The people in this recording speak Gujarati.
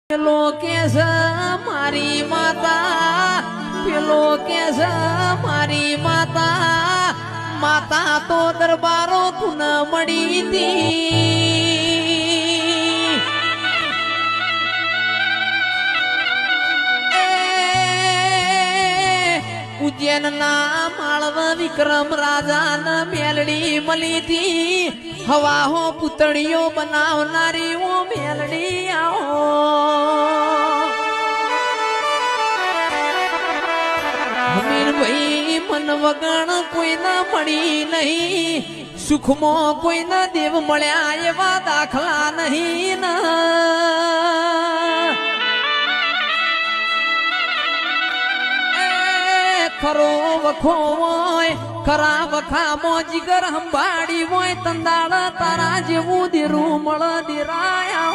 પેલો કે છે મારી માતા, પેલો કે છે મારી માતા, માતા તો દરબારો તું મળી હતી. ઉજ્જૈન ના માળવ વિક્રમ રાજા ન મેલડી મળી હતી. હવા હો પુતળીઓ બનાવનારી ઓ મેલડી આવો. ભાઈ મન વગણ કોઈના મળી નહીં, સુખમાં કોઈના દેવ મળ્યા એવા દાખલા નહીં ના. ખરો વખો હોય, ખરા વખામાં જીગર હંભાડી હોય, તંદાળ તારા જેવું દેરું મળ દેરાયા.